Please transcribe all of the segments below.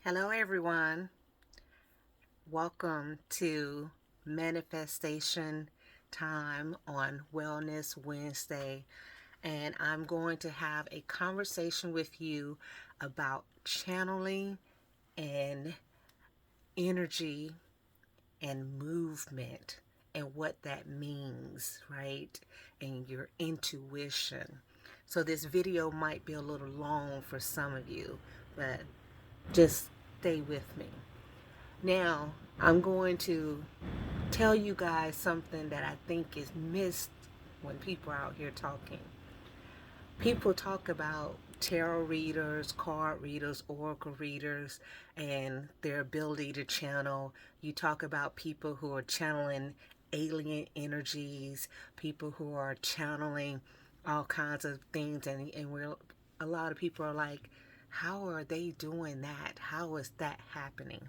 Hello, everyone. Welcome to Manifestation Time on Wellness Wednesday. And I'm going to have a conversation with you about channeling and energy and movement and what that means, right? And your intuition. So, this video might be a little long for some of you, but just stay with me. Now, I'm going to tell you guys something that I think is missed when people are out here talking. People talk about tarot readers, card readers, oracle readers, and their ability to channel. You talk about people who are channeling alien energies, people who are channeling all kinds of things, and a lot of people are like, how are they doing that? How is that happening?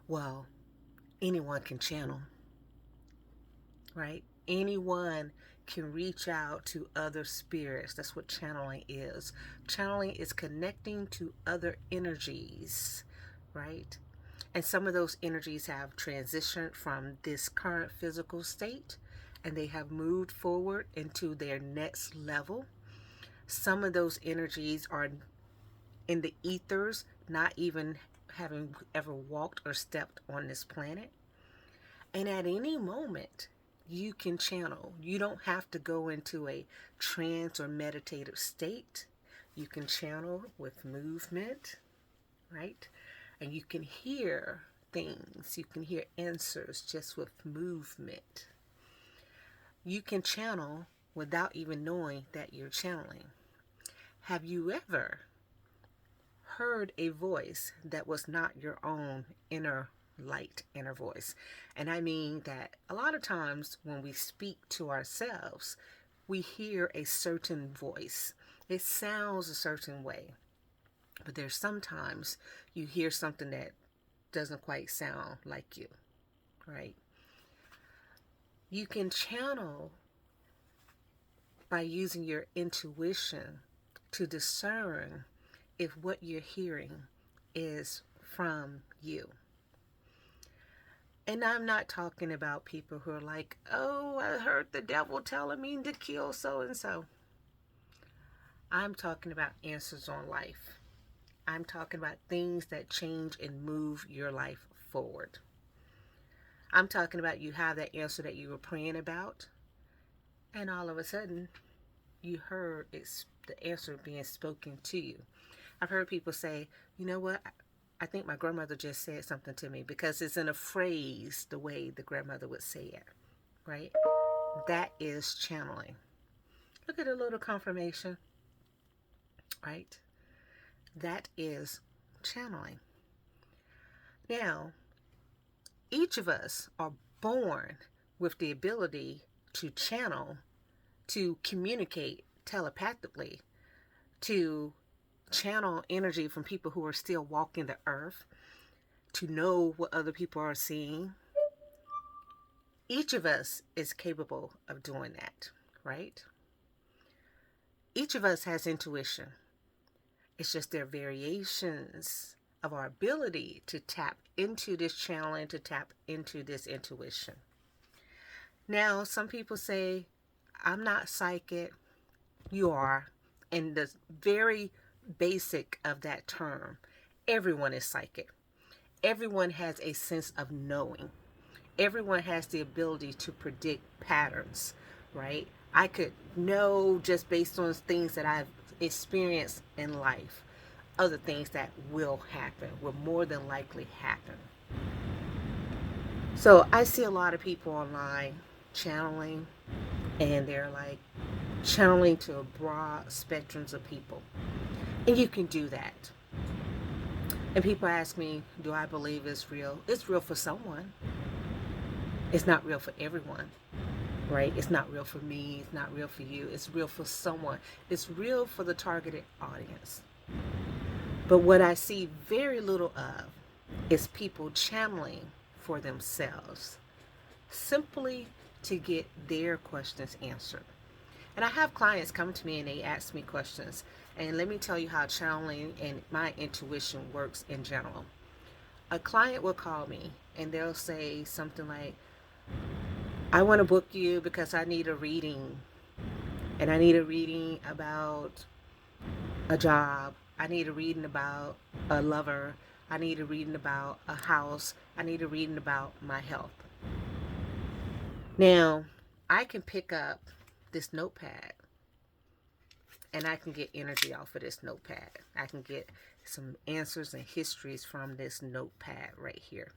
Well, anyone can channel, right? Anyone can reach out to other spirits. That's what channeling is. Channeling is connecting to other energies, right? And some of those energies have transitioned from this current physical state and they have moved forward into their next level. Some of those energies are in the ethers, not even having ever walked or stepped on this planet. And at any moment, you can channel. You don't have to go into a trance or meditative state. You can channel with movement, right? And you can hear things. You can hear answers just with movement. You can channel without even knowing that you're channeling. Have you ever heard a voice that was not your own inner light, inner voice? And I mean that a lot of times when we speak to ourselves, we hear a certain voice. It sounds a certain way, but there's sometimes you hear something that doesn't quite sound like you, right? You can channel by using your intuition to discern if what you're hearing is from you. And I'm not talking about people who are like, oh, I heard the devil telling me to kill so and so. I'm talking about answers on life. I'm talking about things that change and move your life forward. I'm talking about you have that answer that you were praying about, and all of a sudden, you heard it's the answer being spoken to you. I've heard people say, you know what? I think my grandmother just said something to me, because it's in a phrase the way the grandmother would say it, right? That is channeling. Look at a little confirmation, right? That is channeling. Now, each of us are born with the ability to channel, to communicate telepathically, to channel energy from people who are still walking the earth, to know what other people are seeing. Each of us is capable of doing that, right? Each of us has intuition. It's just there are variations of our ability to tap into this channel and to tap into this intuition. Now, some people say, I'm not psychic. You are. And the very basic of that term, everyone is psychic. Everyone has a sense of knowing. Everyone has the ability to predict patterns, right? I could know just based on things that I've experienced in life, other things that will happen, will more than likely happen. So I see a lot of people online channeling, and they're like channeling to a broad spectrums of people. And you can do that. And people ask me, do I believe it's real? It's real for someone. It's not real for everyone, right? It's not real for me. It's not real for you. It's real for someone. It's real for the targeted audience. But what I see very little of is people channeling for themselves, simply to get their questions answered. And I have clients come to me and they ask me questions. And let me tell you how channeling and my intuition works in general. A client will call me and they'll say something like, I want to book you because I need a reading. And I need a reading about a job. I need a reading about a lover. I need a reading about a house. I need a reading about my health. Now, I can pick up this notepad and I can get energy off of this notepad. I can get some answers and histories from this notepad right here.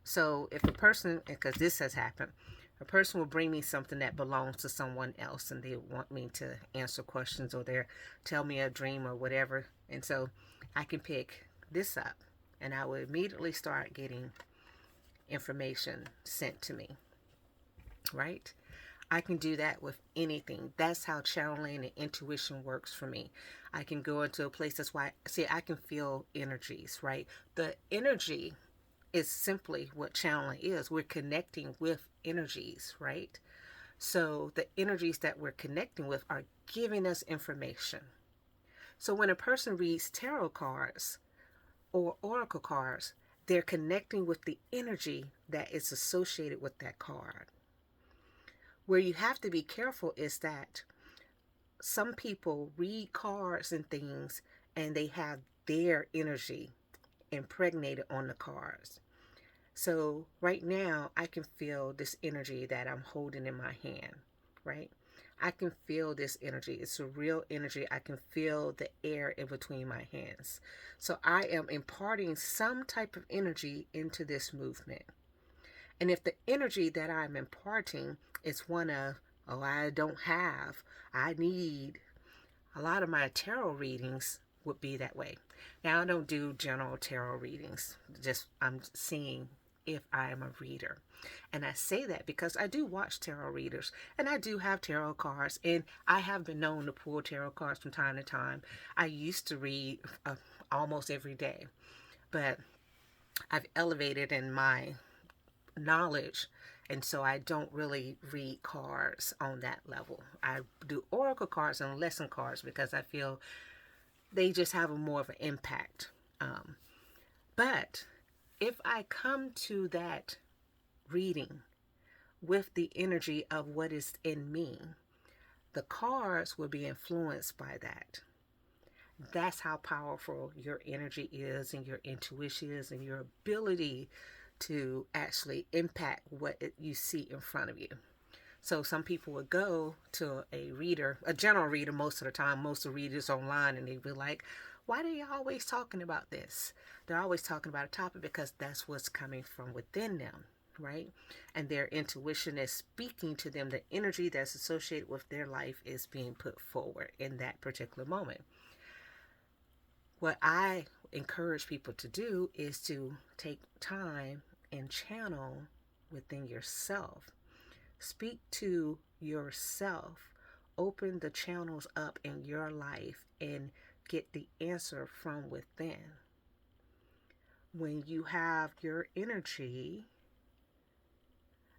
So if a person, because this has happened, a person will bring me something that belongs to someone else and they want me to answer questions or they tell me a dream or whatever. And so I can pick this up and I will immediately start getting information sent to me, right? I can do that with anything. That's how channeling and intuition works for me. I can go into a place, that's why, see, I can feel energies, right? The energy is simply what channeling is. We're connecting with energies, right? So the energies that we're connecting with are giving us information. So when a person reads tarot cards or oracle cards, they're connecting with the energy that is associated with that card. Where you have to be careful is that some people read cards and things and they have their energy impregnated on the cards. So right now I can feel this energy that I'm holding in my hand, right? I can feel this energy. It's a real energy. I can feel the air in between my hands. So I am imparting some type of energy into this movement. And if the energy that I'm imparting is one of, oh, I don't have, I need, a lot of my tarot readings would be that way. Now, I don't do general tarot readings, just I'm seeing if I am a reader. And I say that because I do watch tarot readers and I do have tarot cards and I have been known to pull tarot cards from time to time. I used to read almost every day, but I've elevated in my knowledge, and so I don't really read cards on that level. I do oracle cards and lesson cards because I feel they just have a more of an impact. But if I come to that reading with the energy of what is in me, the cards will be influenced by that. That's how powerful your energy is and your intuition is and your ability to actually impact what you see in front of you. So some people would go to a reader, a general reader most of the time, most of the readers online, and they'd be like, why are you always talking about this? They're always talking about a topic because that's what's coming from within them, right? And their intuition is speaking to them. The energy that's associated with their life is being put forward in that particular moment. What I encourage people to do is to take time and channel within yourself. Speak to yourself. Open the channels up in your life and get the answer from within. When you have your energy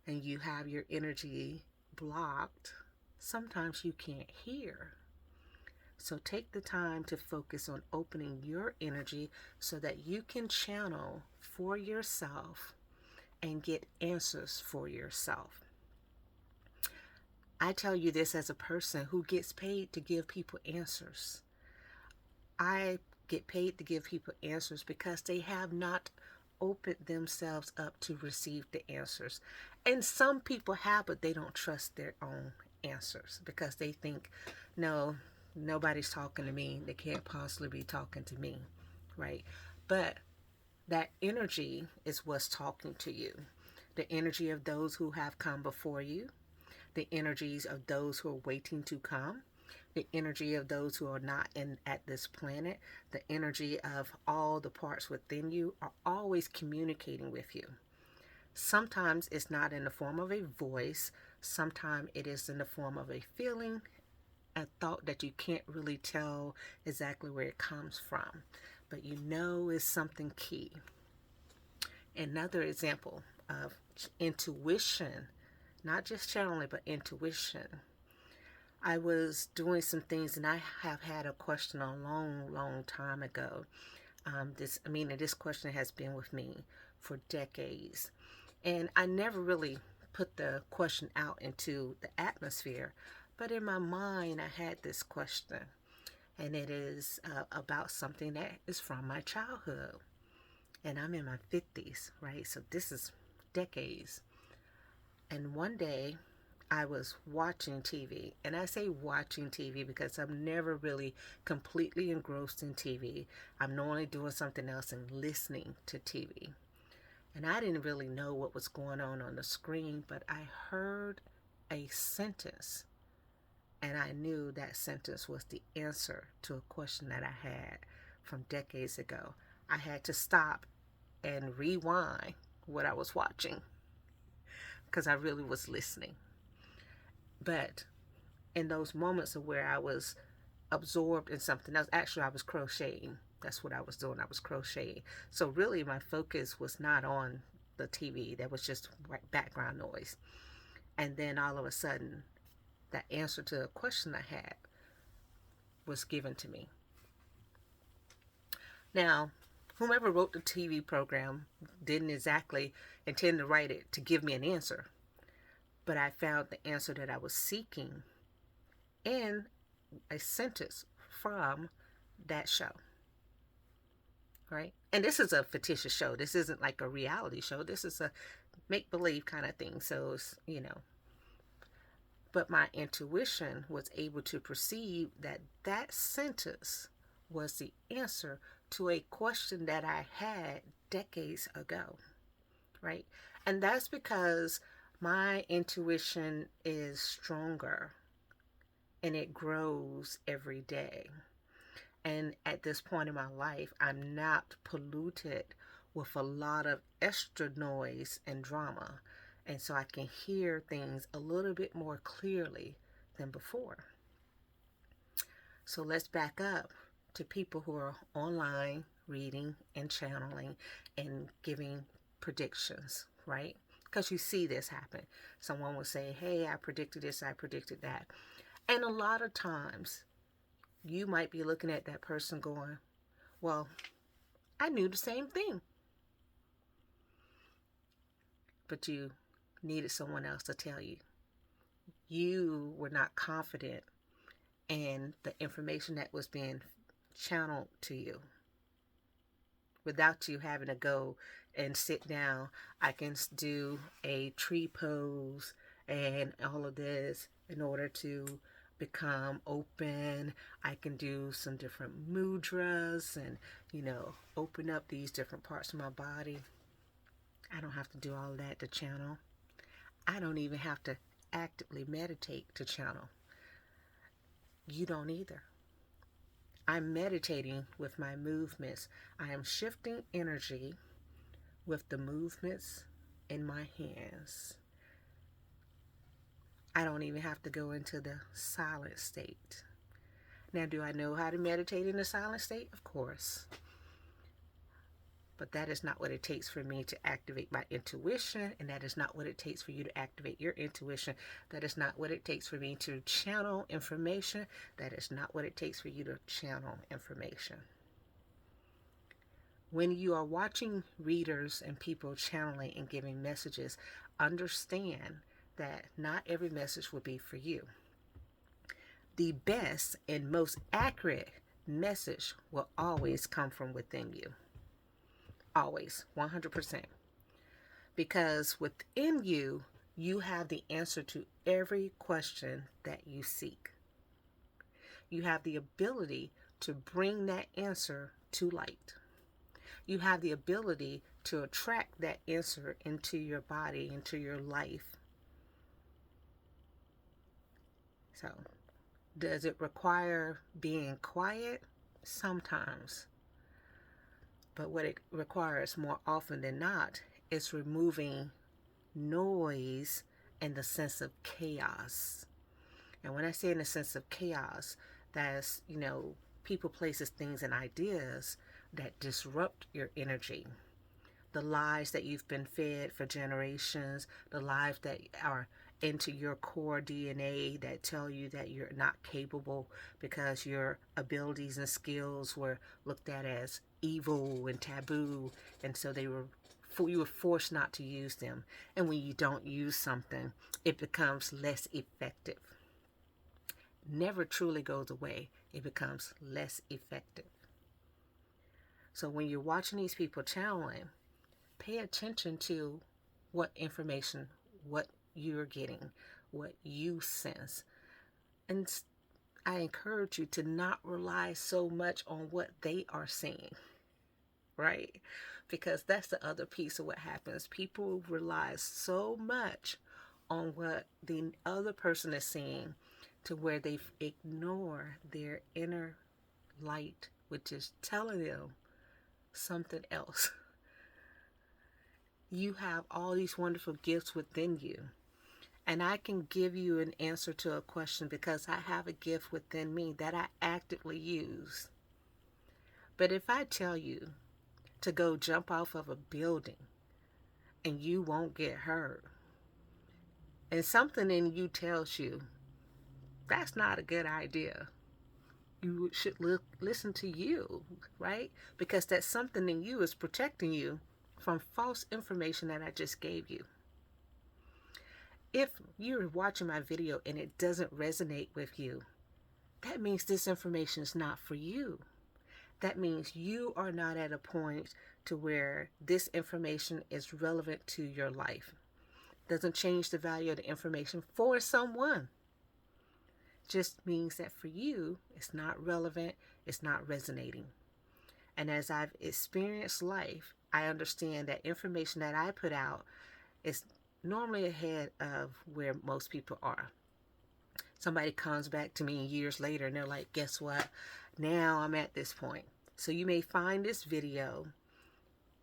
and you have your energy blocked, sometimes you can't hear. So take the time to focus on opening your energy so that you can channel for yourself and get answers for yourself. I tell you this as a person who gets paid to give people answers. I get paid to give people answers because they have not opened themselves up to receive the answers. And some people have, but they don't trust their own answers because they think, no, nobody's talking to me. They can't possibly be talking to me, right? But that energy is what's talking to you. The energy of those who have come before you, the energies of those who are waiting to come, the energy of those who are not at this planet, the energy of all the parts within you are always communicating with you. Sometimes it's not in the form of a voice, sometimes it is in the form of a feeling, a thought that you can't really tell exactly where it comes from, but you know is something key. Another example of intuition, not just channeling, but intuition. I was doing some things, and I have had a question a long, long time ago. This question has been with me for decades, and I never really put the question out into the atmosphere. But in my mind, I had this question, and it is about something that is from my childhood. And I'm in my 50s, right? So this is decades. And one day I was watching TV. And I say watching TV because I'm never really completely engrossed in TV. I'm normally doing something else and listening to TV. And I didn't really know what was going on the screen, but I heard a sentence. And I knew that sentence was the answer to a question that I had from decades ago. I had to stop and rewind what I was watching because I really was listening. But in those moments of where I was absorbed in something else, actually, I was crocheting. That's what I was doing. I was crocheting. So, really, my focus was not on the TV, that was just background noise. And then all of a sudden, that answer to a question I had was given to me. Now, whomever wrote the TV program didn't exactly intend to write it to give me an answer, but I found the answer that I was seeking in a sentence from that show, right? And this is a fictitious show. This isn't like a reality show. This is a make believe kind of thing. So, but my intuition was able to perceive that that sentence was the answer to a question that I had decades ago, right? And that's because my intuition is stronger and it grows every day. And at this point in my life, I'm not polluted with a lot of extra noise and drama. And so I can hear things a little bit more clearly than before. So let's back up to people who are online reading and channeling and giving predictions, right? Because you see this happen. Someone will say, hey, I predicted this, I predicted that. And a lot of times you might be looking at that person going, well, I knew the same thing. But you needed someone else to tell you. You were not confident in the information that was being channeled to you. Without you having to go and sit down, I can do a tree pose and all of this in order to become open. I can do some different mudras and, open up these different parts of my body. I don't have to do all of that to channel. I don't even have to actively meditate to channel. You don't either. I'm meditating with my movements. I am shifting energy with the movements in my hands. I don't even have to go into the silent state. Now, do I know how to meditate in the silent state? Of course. But that is not what it takes for me to activate my intuition, and that is not what it takes for you to activate your intuition. That is not what it takes for me to channel information. That is not what it takes for you to channel information. When you are watching readers and people channeling and giving messages, understand that not every message will be for you. The best and most accurate message will always come from within you. Always, 100%. Because within you, you have the answer to every question that you seek. You have the ability to bring that answer to light. You have the ability to attract that answer into your body, into your life. So, does it require being quiet? Sometimes. But what it requires more often than not is removing noise and the sense of chaos. And when I say in the sense of chaos, that's, people, places, things, and ideas that disrupt your energy. The lies that you've been fed for generations, the lies that are into your core DNA that tell you that you're not capable because your abilities and skills were looked at as evil and taboo, and so you were forced not to use them. And when you don't use something, it becomes less effective. Never truly goes away. It becomes less effective. So when you're watching these people channeling, pay attention to what information, what you're getting, what you sense. And I encourage you to not rely so much on what they are saying, right? Because that's the other piece of what happens. People rely so much on what the other person is saying to where they ignore their inner light, which is telling them something else. You have all these wonderful gifts within you. And I can give you an answer to a question because I have a gift within me that I actively use. But if I tell you to go jump off of a building and you won't get hurt, and something in you tells you that's not a good idea, you should listen to you, right? Because that something in you is protecting you from false information that I just gave you. If you're watching my video and it doesn't resonate with you, that means this information is not for you. That means you are not at a point to where this information is relevant to your life. Doesn't change the value of the information for someone. Just means that for you, it's not relevant, it's not resonating. And as I've experienced life, I understand that information that I put out is normally ahead of where most people are. Somebody comes back to me years later and they're like, guess what? Now I'm at this point. So you may find this video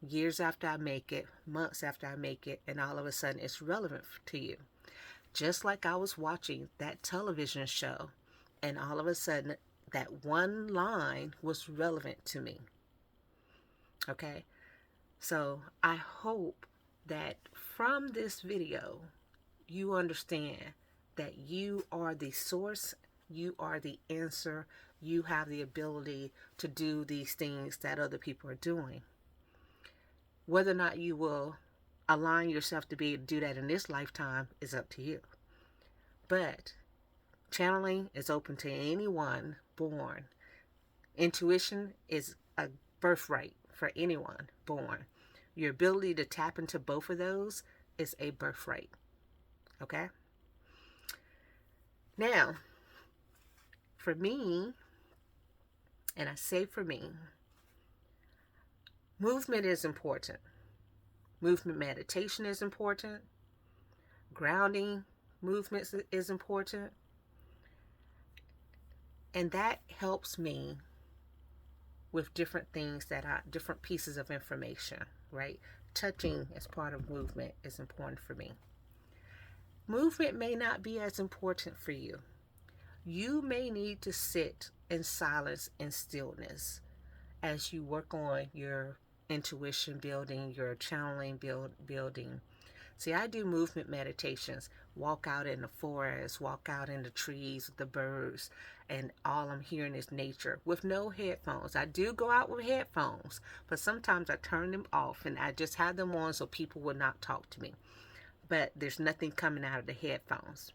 years after I make it, months after I make it, and all of a sudden it's relevant to you. Just like I was watching that television show, and all of a sudden that one line was relevant to me. Okay? So I hope that from this video, you understand that you are the source, you are the answer, you have the ability to do these things that other people are doing. Whether or not you will align yourself to be able to do that in this lifetime is up to you. But channeling is open to anyone born. Intuition is a birthright for anyone born. Your ability to tap into both of those is a birthright. Okay? Now, for me, and I say for me, movement is important. Movement meditation is important. Grounding movements is important. And that helps me with different things different pieces of information, right? Touching as part of movement is important for me. Movement may not be as important for you. You may need to sit in silence and stillness as you work on your intuition building, your channeling building. See, I do movement meditations, walk out in the forest, walk out in the trees with the birds, and all I'm hearing is nature with no headphones. I do go out with headphones, but sometimes I turn them off and I just have them on so people will not talk to me. But there's nothing coming out of the headphones.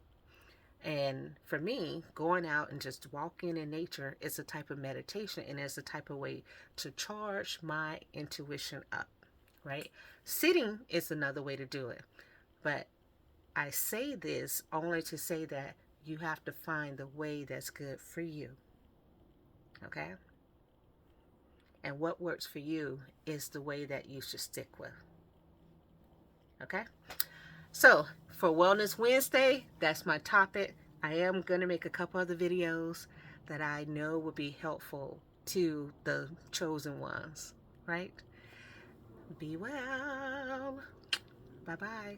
And for me, going out and just walking in nature is a type of meditation, and it's a type of way to charge my intuition up, right? Sitting is another way to do it. But I say this only to say that you have to find the way that's good for you. Okay? And what works for you is the way that you should stick with. Okay? So, for Wellness Wednesday, that's my topic. I am going to make a couple other videos that I know will be helpful to the chosen ones, right? Be well. Bye-bye.